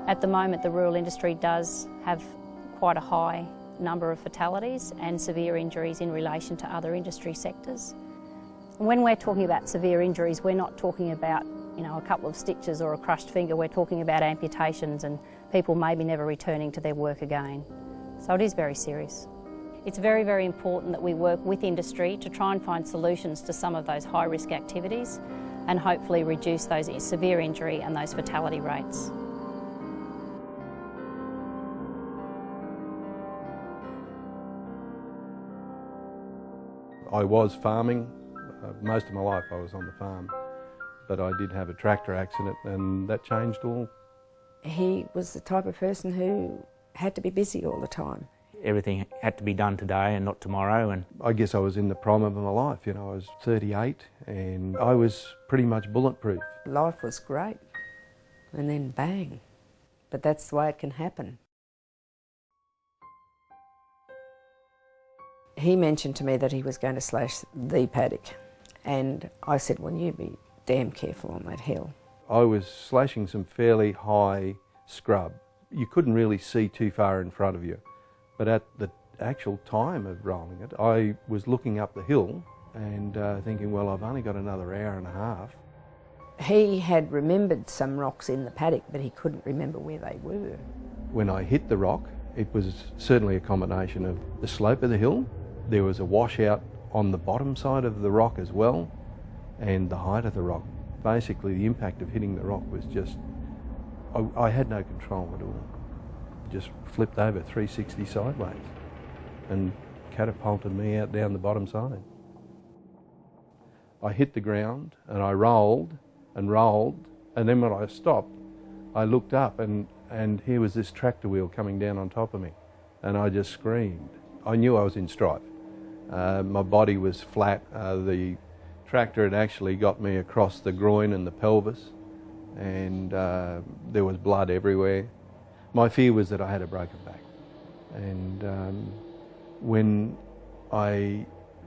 At the moment, the rural industry does have quite a high number of fatalities and severe injuries in relation to other industry sectors. When we're talking about severe injuries, we're not talking about, a couple of stitches or a crushed finger. We're talking about amputations and people maybe never returning to their work again. So it is very serious. It's very, very important that we work with industry to try and find solutions to some of those high-risk activities and hopefully reduce those severe injury and those fatality rates. I was farming. Most of my life I was on the farm, but I did have a tractor accident and that changed all. He was the type of person who had to be busy all the time. Everything had to be done today and not tomorrow. And I guess I was in the prime of my life. I was 38 and I was pretty much bulletproof. Life was great, and then bang. But that's the way it can happen. He mentioned to me that he was going to slash the paddock, and I said, well, you be damn careful on that hill. I was slashing some fairly high scrub. You couldn't really see too far in front of you, but at the actual time of rolling it, I was looking up the hill and thinking, well, I've only got another hour and a half. He had remembered some rocks in the paddock, but he couldn't remember where they were. When I hit the rock, it was certainly a combination of the slope of the hill. There was a washout on the bottom side of the rock as well, and the height of the rock. Basically, the impact of hitting the rock was just, I had no control at all. Just flipped over 360 sideways and catapulted me out down the bottom side. I hit the ground and I rolled, and then when I stopped, I looked up and here was this tractor wheel coming down on top of me, and I just screamed. I knew I was in strife. My body was flat. The tractor had actually got me across the groin and the pelvis, and there was blood everywhere. My fear was that I had a broken back. And when I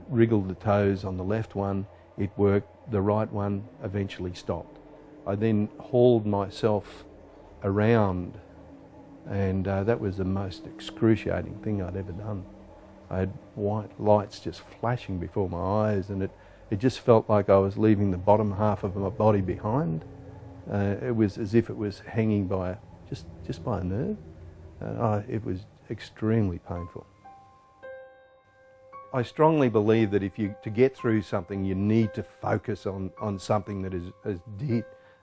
wriggled the toes on the left one, it worked. The right one eventually stopped. I then hauled myself around, and that was the most excruciating thing I'd ever done. I had white lights just flashing before my eyes, and it just felt like I was leaving the bottom half of my body behind. It was as if it was hanging by just by a nerve. It was extremely painful. I strongly believe that to get through something, you need to focus on something that is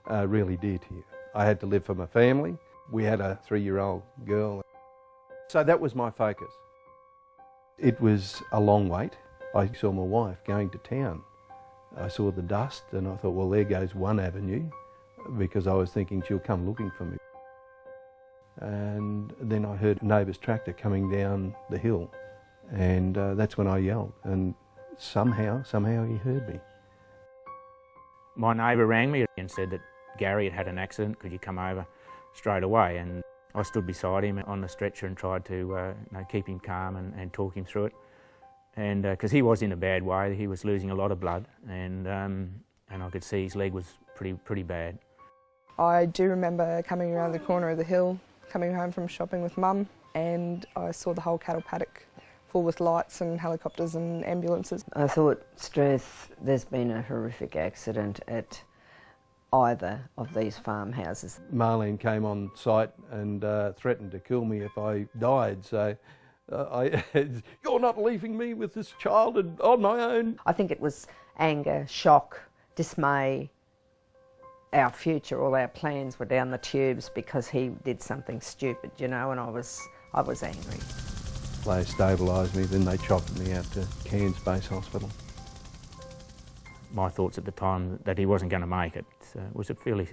really dear to you. I had to live for my family. We had a 3-year-old girl. So that was my focus. It was a long wait. I saw my wife going to town. I saw the dust and I thought, well, there goes one avenue, because I was thinking she'll come looking for me. And then I heard a neighbour's tractor coming down the hill, and that's when I yelled, and somehow he heard me. my neighbour rang me and said that Garry had an accident, could you come over straight away? And I stood beside him on the stretcher and tried to keep him calm and talk him through it. And because he was in a bad way, he was losing a lot of blood, and I could see his leg was pretty bad. I do remember coming around the corner of the hill, coming home from shopping with Mum, and I saw the whole cattle paddock full with lights and helicopters and ambulances. I thought, Struth, there's been a horrific accident at either of these farmhouses. Marlene came on site and threatened to kill me if I died, so you're not leaving me with this child and on my own. I think it was anger, shock, dismay. Our future, all our plans were down the tubes because he did something stupid, you know, and I was angry. They stabilised me, then they chopped me out to Cairns Base Hospital. My thoughts at the time that he wasn't going to make it was a fairly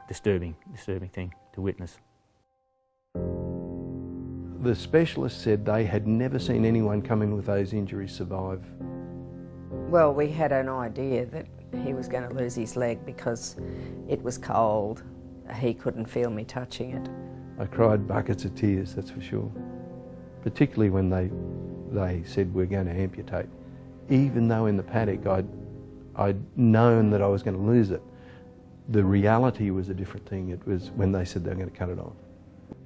disturbing thing to witness. The specialists said they had never seen anyone come in with those injuries survive. Well, we had an idea that he was going to lose his leg because it was cold. He couldn't feel me touching it. I cried buckets of tears, that's for sure. Particularly when they said we're going to amputate. Even though in the paddock I'd known that I was going to lose it, The reality was a different thing. It was when they said they were going to cut it off.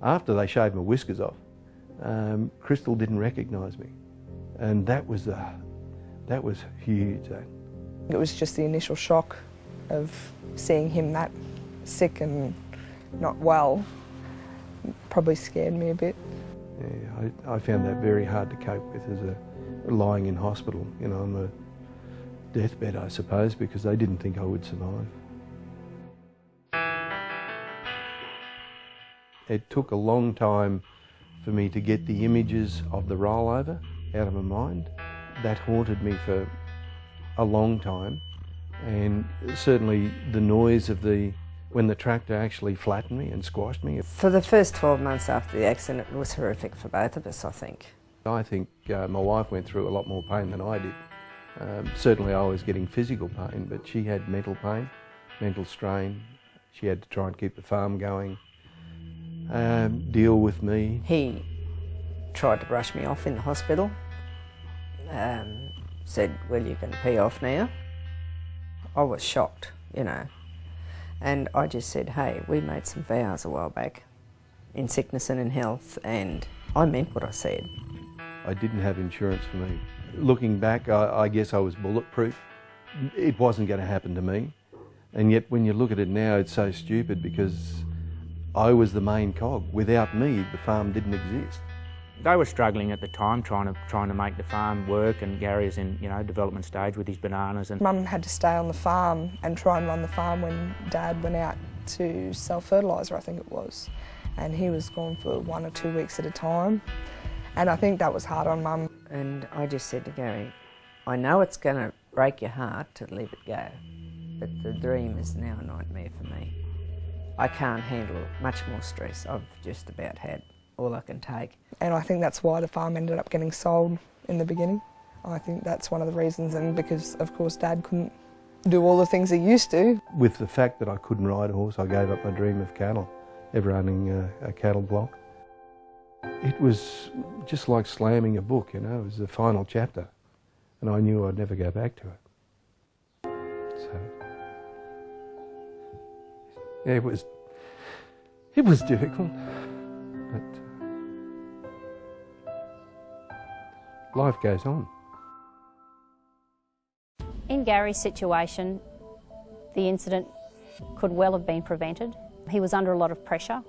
After they shaved my whiskers off, Crystal didn't recognise me, and that was huge. It was just the initial shock of seeing him that sick and not well. Probably scared me a bit. Yeah, I found that very hard to cope with as lying in hospital, you know, on the deathbed, I suppose, because they didn't think I would survive. It took a long time for me to get the images of the rollover out of my mind. That haunted me for a long time, and certainly the noise of when the tractor actually flattened me and squashed me. For the first 12 months after the accident, it was horrific for both of us, I think. I think my wife went through a lot more pain than I did. Certainly I was getting physical pain, but she had mental pain, mental strain. She had to try and keep the farm going, deal with me. He tried to brush me off in the hospital, said, well, you can pee off now. I was shocked, you know, and I just said, hey, we made some vows a while back, in sickness and in health, and I meant what I said. I didn't have insurance for me. Looking back, I guess I was bulletproof. It wasn't going to happen to me, and yet when you look at it now, it's so stupid because I was the main cog. Without me, the farm didn't exist. They were struggling at the time, trying to make the farm work, and Garry is in, you know, development stage with his bananas. And Mum had to stay on the farm and try and run the farm when Dad went out to sell fertiliser, I think it was, and he was gone for 1 or 2 weeks at a time, and I think that was hard on Mum. And I just said to Garry, I know it's going to break your heart to leave it go, but the dream is now a nightmare for me. I can't handle much more stress. I've just about had all I can take. And I think that's why the farm ended up getting sold in the beginning. I think that's one of the reasons, and because of course Dad couldn't do all the things he used to. With the fact that I couldn't ride a horse, I gave up my dream of cattle, ever owning a cattle block. It was just like slamming a book, you know, it was the final chapter, and I knew I'd never go back to it. So, yeah, it was difficult, but life goes on. In Garry's situation, the incident could well have been prevented. He was under a lot of pressure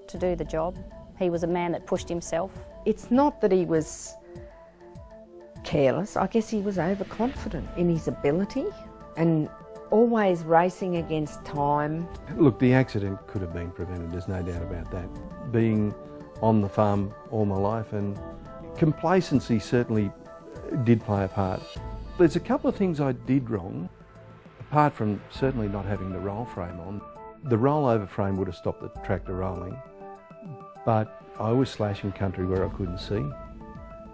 to do the job. He was a man that pushed himself. It's not that he was careless, I guess he was overconfident in his ability and always racing against time. Look, the accident could have been prevented, there's no doubt about that. Being on the farm all my life, and complacency certainly did play a part. There's a couple of things I did wrong, apart from certainly not having the roll frame on. The rollover frame would have stopped the tractor rolling, but I was slashing country where I couldn't see,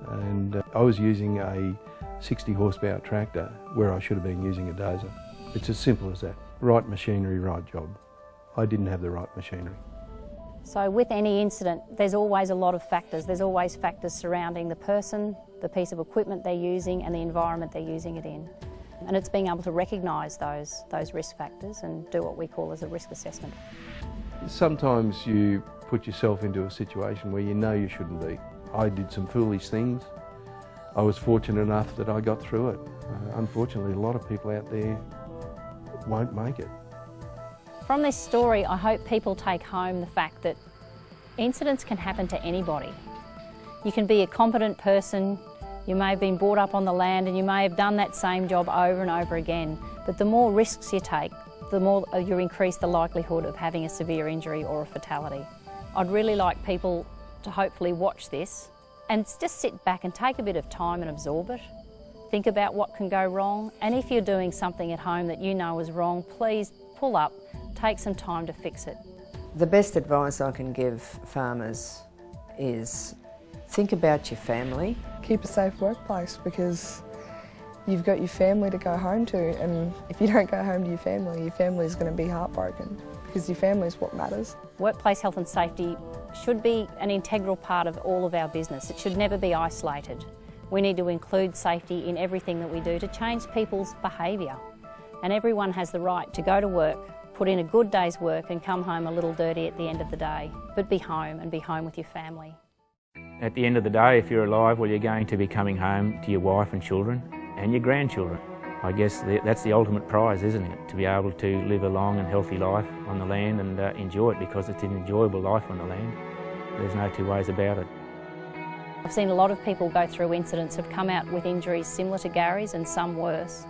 and I was using a 60 horsepower tractor where I should have been using a dozer. It's as simple as that. Right machinery, right job. I didn't have the right machinery. So with any incident, there's always a lot of factors. There's always factors surrounding the person, the piece of equipment they're using, and the environment they're using it in. And it's being able to recognise those risk factors and do what we call as a risk assessment. Sometimes you put yourself into a situation where you know you shouldn't be. I did some foolish things. I was fortunate enough that I got through it. Unfortunately, a lot of people out there won't make it. From this story, I hope people take home the fact that incidents can happen to anybody. You can be a competent person, you may have been brought up on the land and you may have done that same job over and over again, but the more risks you take, the more you increase the likelihood of having a severe injury or a fatality. I'd really like people to hopefully watch this and just sit back and take a bit of time and absorb it. Think about what can go wrong, and if you're doing something at home that you know is wrong, please pull up, take some time to fix it. The best advice I can give farmers is think about your family. Keep a safe workplace, because you've got your family to go home to, and if you don't go home to your family is going to be heartbroken, because your family is what matters. Workplace health and safety should be an integral part of all of our business. It should never be isolated. We need to include safety in everything that we do to change people's behaviour. And everyone has the right to go to work, put in a good day's work and come home a little dirty at the end of the day, but be home and be home with your family. At the end of the day, if you're alive, well, you're going to be coming home to your wife and children and your grandchildren. I guess that's the ultimate prize, isn't it? To be able to live a long and healthy life on the land and enjoy it, because it's an enjoyable life on the land. There's no two ways about it. I've seen a lot of people go through incidents, have come out with injuries similar to Garry's and some worse,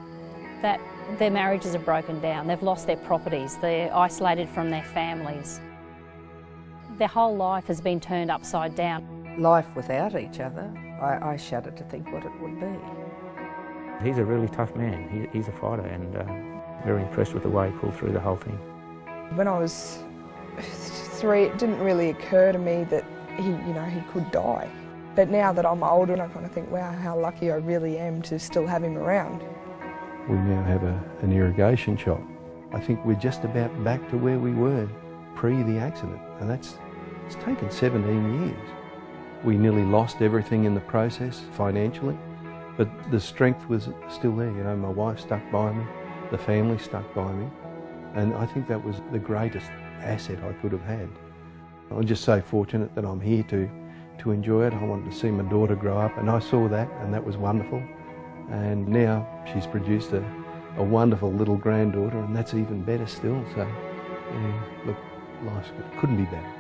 that their marriages are broken down, they've lost their properties, they're isolated from their families. Their whole life has been turned upside down. Life without each other, I shudder to think what it would be. He's a really tough man. He's a fighter, and very impressed with the way he pulled through the whole thing. When I was 3, it didn't really occur to me that he could die. But now that I'm older, I kind of think, wow, how lucky I really am to still have him around. We now have an irrigation shop. I think we're just about back to where we were pre the accident, and it's taken 17 years. We nearly lost everything in the process financially, but the strength was still there. You know, my wife stuck by me, the family stuck by me, and I think that was the greatest asset I could have had. I'm just so fortunate that I'm here to enjoy it. I wanted to see my daughter grow up, and I saw that, and that was wonderful. And now she's produced a wonderful little granddaughter, and that's even better still. So, yeah, look, life's good. Couldn't be better.